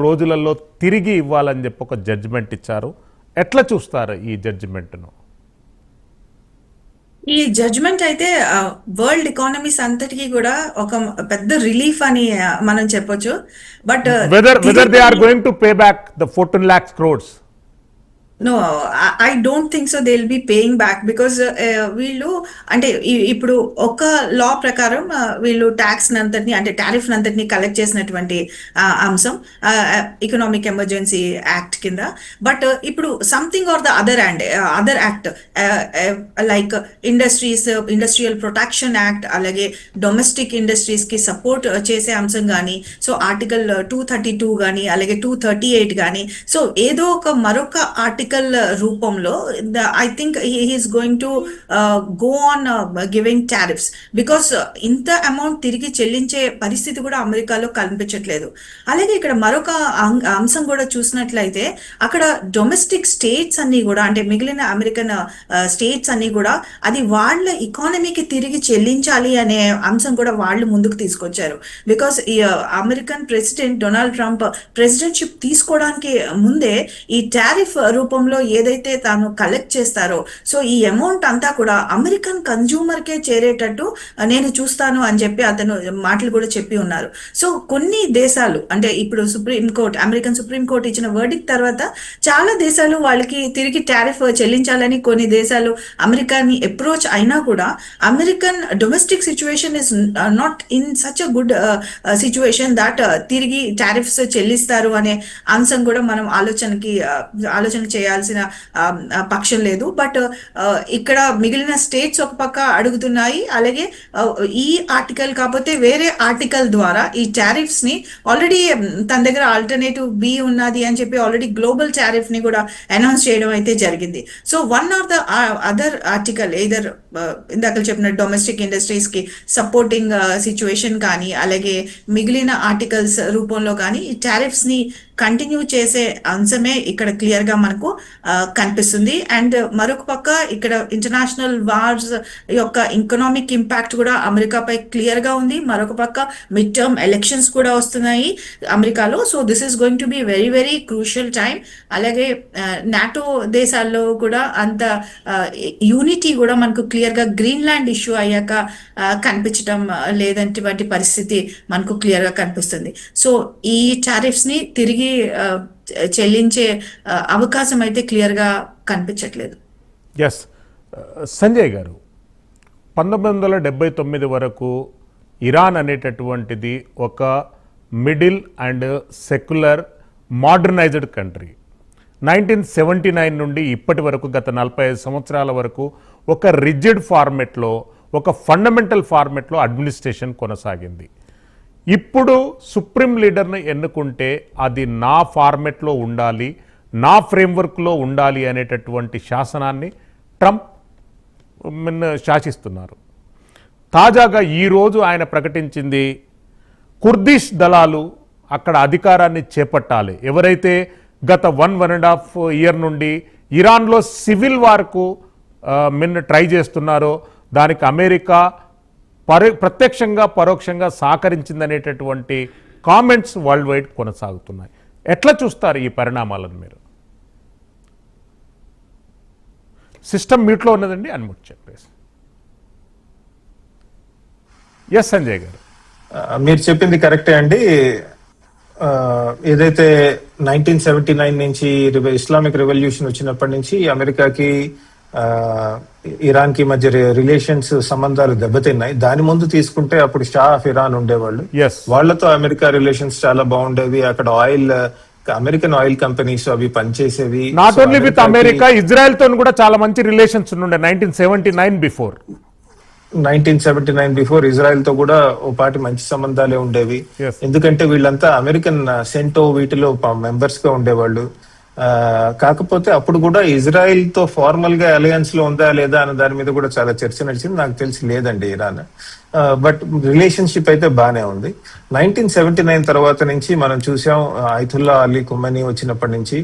రోజులలో తిరిగి ఇవ్వాలని చెప్పి ఒక జడ్జిమెంట్ ఇచ్చారు. ఎట్లా చూస్తారు ఈ జడ్జిమెంట్ను? ఈ జడ్జ్మెంట్ అయితే వరల్డ్ ఎకానమీస్ అంతటికి కూడా ఒక పెద్ద రిలీఫ్ అని మనం చెప్పొచ్చు. But whether they are going to pay back the 14 lakhs crores. No, I don't think so they will be paying back because వీళ్ళు అంటే ఇప్పుడు ఒక లా ప్రకారం వీళ్ళు ట్యాక్స్ నంతటిని అంటే టారిఫ్ నంతటిని కలెక్ట్ చేసినటువంటి అంశం ఎకనామిక్ ఎమర్జెన్సీ యాక్ట్ కింద. బట్ ఇప్పుడు something or the other act like industrial protection act, అలాగే డొమెస్టిక్ ఇండస్ట్రీస్ కి సపోర్ట్ చేసే అంశం కానీ, సో ఆర్టికల్ 232 కానీ, అలాగే 238 కానీ, సో ఏదో ఒక మరొక ఆర్టికల్ రూపంలో I think he's going to go on giving tariffs because ఇంత అమౌంట్ తిరిగి చెల్లించే పరిస్థితి కూడా అమెరికాలో కనిపించట్లేదు. అలాగే ఇక్కడ మరొక అంశం కూడా చూసినట్లయితే అక్కడ డొమెస్టిక్ స్టేట్స్ అన్ని కూడా అంటే మిగిలిన అమెరికన్ స్టేట్స్ అన్ని కూడా అది వాళ్ళ ఎకానమీకి తిరిగి చెల్లించాలి అనే అంశం కూడా వాళ్ళు ముందుకు తీసుకొచ్చారు. బికాస్ ఈ American president Donald Trump presidentship తీసుకోవడానికి ముందే ఈ టారిఫ్ రూపంలో ఏదైతే తాను కలెక్ట్ చేస్తారో సో ఈ అమౌంట్ అంతా కూడా అమెరికన్ కన్జ్యూమర్ కే చేరేటట్టు నేను చూస్తాను అని చెప్పి అతను మాటలు కూడా చెప్పి ఉన్నారు. సో కొన్ని దేశాలు అంటే ఇప్పుడు అమెరికన్ సుప్రీం కోర్ట్ ఇచ్చిన వర్డిక్ట్ తర్వాత చాలా దేశాలు వాళ్ళకి తిరిగి టారిఫ్ చెల్లించాలని కొన్ని దేశాలు అమెరికాని అప్రోచ్ అయినా కూడా American domestic situation is not in such a good situation that తిరిగి టారిఫ్స్ చెల్లిస్తారు అనే అంశం కూడా మనం ఆలోచన చేయాల్సిన పక్షం లేదు. బట్ ఇక్కడ మిగిలిన స్టేట్స్ ఒక పక్క అడుగుతున్నాయి, అలాగే ఈ ఆర్టికల్ కాకపోతే వేరే ఆర్టికల్ ద్వారా ఈ టారిఫ్స్ ని ఆల్రెడీ తన దగ్గర ఆల్టర్నేటివ్ బి ఉన్నది అని చెప్పి ఆల్రెడీ గ్లోబల్ టారిఫ్ ని కూడా అనౌన్స్ చేయడం అయితే జరిగింది. So one of the other article either ఇందాక చెప్పిన డొమెస్టిక్ ఇండస్ట్రీస్ కి సపోర్టింగ్ సిచ్యువేషన్ కానీ, అలాగే మిగిలిన ఆర్టికల్స్ రూపంలో కానీ ఈ టారిఫ్స్ ని కంటిన్యూ చేసే అంశమే ఇక్కడ క్లియర్ గా మనకు కనిపిస్తుంది. అండ్ మరొక పక్క ఇక్కడ ఇంటర్నేషనల్ వార్స్ యొక్క ఎకనామిక్ ఇంపాక్ట్ కూడా అమెరికాపై క్లియర్ గా ఉంది. మరొక పక్క మిడ్ టర్మ్ ఎలక్షన్స్ కూడా వస్తున్నాయి అమెరికాలో. So this is going to be very very crucial time. అలాగే నాటో దేశాల్లో కూడా అంత యూనిటీ కూడా మనకు క్లియర్ గా గ్రీన్లాండ్ ఇష్యూ అయ్యాక కనిపించడం లేదంటే పరిస్థితి మనకు క్లియర్ గా కనిపిస్తుంది. సో ఈ టారిఫ్స్ ని తిరిగి చెల్లించే అవకాశం అయితే క్లియర్ గా కనిపించట్లేదు. ఎస్, సంజయ్ గారు, 1979 వరకు ఇరాన్ అనేటటువంటిది ఒక middle and secular modernised country. 1979 నుండి ఇప్పటి వరకు గత 45 సంవత్సరాల వరకు ఒక రిజిడ్ ఫార్మెట్లో, ఒక ఫండమెంటల్ ఫార్మెట్లో అడ్మినిస్ట్రేషన్ కొనసాగింది. ఇప్పుడు సుప్రీం లీడర్ని ఎన్నుకుంటే అది నా ఫార్మెట్లో ఉండాలి, నా ఫ్రేమ్వర్క్లో ఉండాలి అనేటటువంటి శాసనాన్ని ట్రంప్ శాసిస్తున్నారు. తాజాగా ఈరోజు ఆయన ప్రకటించింది కుర్దిష్ దళాలు అక్కడ అధికారాన్ని చేపట్టాలి. ఎవరైతే గత 1.5 year నుండి ఇరాన్లో సివిల్ వార్కు ట్రై చేస్తున్నారో దానికి అమెరికా ప్రత్యక్షంగా పరోక్షంగా సహకరించిందనేటటువంటి కామెంట్స్ వరల్డ్ వైడ్ కొనసాగుతున్నాయి. ఎట్లా చూస్తారు ఈ పరిణామాలను మీరు? సిస్టమ్ మీట్లో ఉన్నదండి, అన్మ్యూట్ చెప్పేసి. ఎస్ సంజయ్ గారు, మీరు చెప్పింది కరెక్టే అండి. ఏదైతే 1979 నుంచి ఇస్లామిక్ రెవల్యూషన్ వచ్చినప్పటి నుంచి అమెరికాకి ఇరాన్ కి మధ్య రిలేషన్స్ సంబంధాలు దెబ్బతిన్నాయి. దాని ముందు తీసుకుంటే అప్పుడు షా ఆఫ్ ఇరాన్ ఉండేవాళ్ళు, వాళ్లతో అమెరికా రిలేషన్స్ చాలా బాగుండేవి. అక్కడ అమెరికన్ ఆయిల్ కంపెనీస్ అవి పనిచేసేవి. Not only with America, Israel తో కూడా చాలా మంచి రిలేషన్స్ ఉండే 1979 బిఫోర్ ఇజ్రాయెల్ తో కూడా ఓ పాటి మంచి సంబంధాలే ఉండేవి. ఎందుకంటే వీళ్ళంతా అమెరికన్ సెంటో వీటిలో మెంబర్స్ గా ఉండేవాళ్ళు. కాకపోతే అప్పుడు కూడా ఇజ్రాయెల్ తో ఫార్మల్ గా అలయన్స్ లో ఉందా లేదా అన్న దాని మీద కూడా చాలా చర్చ నడిచింది. నాకు తెలిసి లేదండి ఇరాన్. బట్ రిలేషన్షిప్ అయితే బానే ఉంది. 1979 తర్వాత నుంచి మనం చూసాం, ఐతుల్లా అలీ ఖుమైనీ వచ్చినప్పటి నుంచి,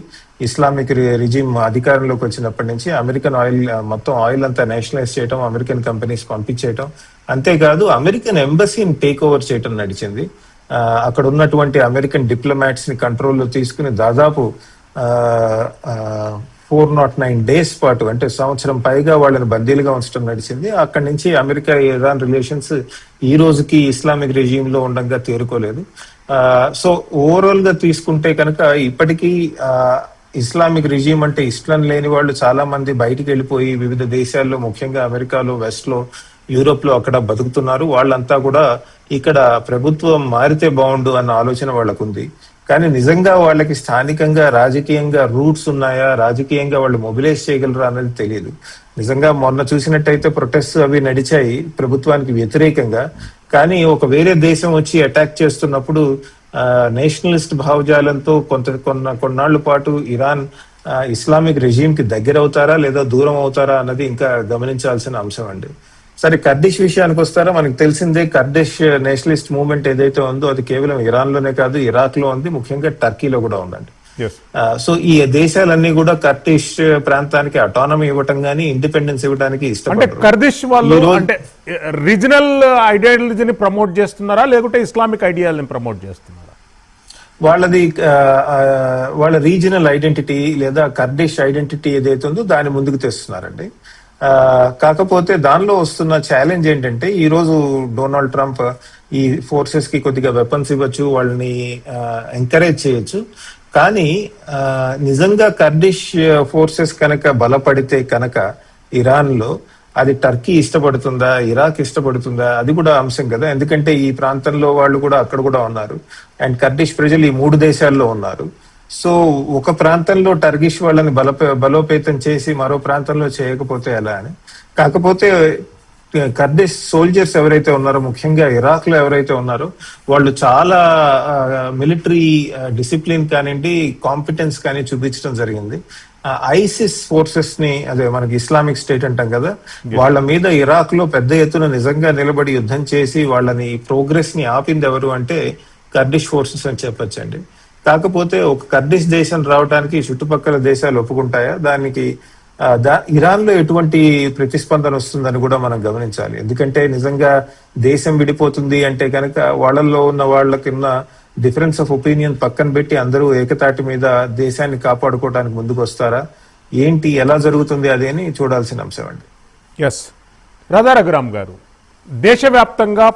ఇస్లామిక్ రిజిమ్ అధికారంలోకి వచ్చినప్పటి నుంచి అమెరికన్ ఆయిల్ మొత్తం ఆయిల్ అంతా నేషనలైజ్ చేయటం, అమెరికన్ కంపెనీస్ పంపించేయటం, అంతేకాదు అమెరికన్ ఎంబసీని టేక్ ఓవర్ చేయటం నడిచింది. అక్కడ ఉన్నటువంటి అమెరికన్ డిప్లొమాట్స్ ని కంట్రోల్లో తీసుకుని దాదాపు 409 days పాటు, అంటే సంవత్సరం పైగా వాళ్ళని బందీలుగా ఉంచడం నడిచింది. అక్కడి నుంచి అమెరికా ఇరాన్ రిలేషన్స్ ఈ రోజుకి ఇస్లామిక్ రెజీమ్ లో ఉండగా తేరుకోలేదు. సో ఓవరాల్ గా తీసుకుంటే కనుక ఇప్పటికీ ఇస్లామిక్ రిజీమ్ అంటే ఇష్టం లేని వాళ్ళు చాలా మంది బయటికి వెళ్ళిపోయి వివిధ దేశాల్లో, ముఖ్యంగా అమెరికాలో, వెస్ట్ లో, యూరోప్ లో అక్కడ బతుకుతున్నారు. వాళ్ళంతా కూడా ఇక్కడ ప్రభుత్వం మారితే బాగుండు అన్న ఆలోచన వాళ్ళకు ఉంది. కానీ నిజంగా వాళ్ళకి స్థానికంగా రాజకీయంగా రూట్స్ ఉన్నాయా, రాజకీయంగా వాళ్ళు మొబిలైజ్ చేయగలరా అనేది తెలియదు. నిజంగా మొన్న చూసినట్టయితే ప్రొటెస్ట్ అవి నడిచాయి ప్రభుత్వానికి వ్యతిరేకంగా. కానీ ఒక వేరే దేశం వచ్చి అటాక్ చేస్తున్నప్పుడు నేషనలిస్ట్ భావజాలంతో కొన్నాళ్ల పాటు ఇరాన్ ఇస్లామిక్ రెజీమ్ కి దగ్గర అవుతారా లేదా దూరం అవుతారా అన్నది ఇంకా గమనించాల్సిన అంశం అండి. సరే, కర్డిష్ విషయానికి వస్తారా, మనకు తెలిసిందే కర్డిష్ నేషనలిస్ట్ మూవ్మెంట్ ఏదైతే ఉందో అది కేవలం ఇరాన్ లోనే కాదు, ఇరాక్ లో ఉంది, ముఖ్యంగా టర్కీలో కూడా ఉందండి. సో ఈ దేశాలన్నీ కూడా కర్డిష్ ప్రాంతానికి అటానమీ ఇవ్వటం గానీ ఇండిపెండెన్స్ ఇవ్వడానికి ఇష్టపడతారు. కర్దిష్ వాళ్ళు అంటే రీజనల్ ఐడియాలజీని ప్రమోట్ చేస్తున్నారా లేకుంటే ఇస్లామిక్ ఐడియాలజీని ప్రమోట్ చేస్తున్నారా? వాళ్ళ రీజనల్ ఐడెంటిటీ లేదా కర్డిష్ ఐడెంటిటీ ఏదైతే ఉందో దాన్ని ముందుకు తెస్తున్నారండి. కాకపోతే దానిలో వస్తున్న ఛాలెంజ్ ఏంటంటే ఈ రోజు డొనాల్డ్ ట్రంప్ ఈ ఫోర్సెస్ కి కొద్దిగా వెపన్స్ ఇవ్వచ్చు, వాళ్ళని ఎంకరేజ్ చేయొచ్చు. కానీ నిజంగా కర్డిష్ ఫోర్సెస్ కనుక బలపడితే కనుక ఇరాన్ లో అది టర్కీ ఇష్టపడుతుందా, ఇరాక్ ఇష్టపడుతుందా, అది కూడా అంశం కదా. ఎందుకంటే ఈ ప్రాంతంలో వాళ్ళు కూడా అక్కడ కూడా ఉన్నారు, అండ్ కర్డిష్ ప్రజలు ఈ 3 దేశాల్లో ఉన్నారు. సో ఒక ప్రాంతంలో టర్కిష్ వాళ్ళని బలోపేతం చేసి మరో ప్రాంతంలో చేయకపోతే ఎలా అని. కాకపోతే కర్డిష్ సోల్జర్స్ ఎవరైతే ఉన్నారో, ముఖ్యంగా ఇరాక్ లో ఎవరైతే ఉన్నారో, వాళ్ళు చాలా మిలిటరీ డిసిప్లిన్ కానివ్వండి, కాంపిటెన్స్ కానీ చూపించడం జరిగింది. ఐసిస్ ఫోర్సెస్ ని, అదే మనకి ఇస్లామిక్ స్టేట్ అంటాం కదా, వాళ్ళ మీద ఇరాక్ లో పెద్ద ఎత్తున నిజంగా నిలబడి యుద్ధం చేసి వాళ్ళని ప్రోగ్రెస్ ని ఆపింది ఎవరు అంటే కర్డిష్ ఫోర్సెస్ అని చెప్పొచ్చండి. కాకపోతే ఒక కర్డిష్ దేశం రావడానికి చుట్టుపక్కల దేశాలు ఒప్పుకుంటాయా? దానికి ఇరాన్ లో ఎటువంటి ప్రతిస్పందన వస్తుందని కూడా మనం గమనించాలి. ఎందుకంటే నిజంగా దేశం విడిపోతుంది అంటే కనుక వాళ్ళల్లో ఉన్న వాళ్ళకున్న డిఫరెన్స్ ఆఫ్ ఒపీనియన్ పక్కన పెట్టి అందరూ ఏకతాటి మీద దేశాన్ని కాపాడుకోవడానికి ముందుకు వస్తారా ఏంటి, ఎలా జరుగుతుంది అది అని చూడాల్సిన అంశం అండి. రాధా రఘురామ్ గారు, దేశవ్యాప్తంగా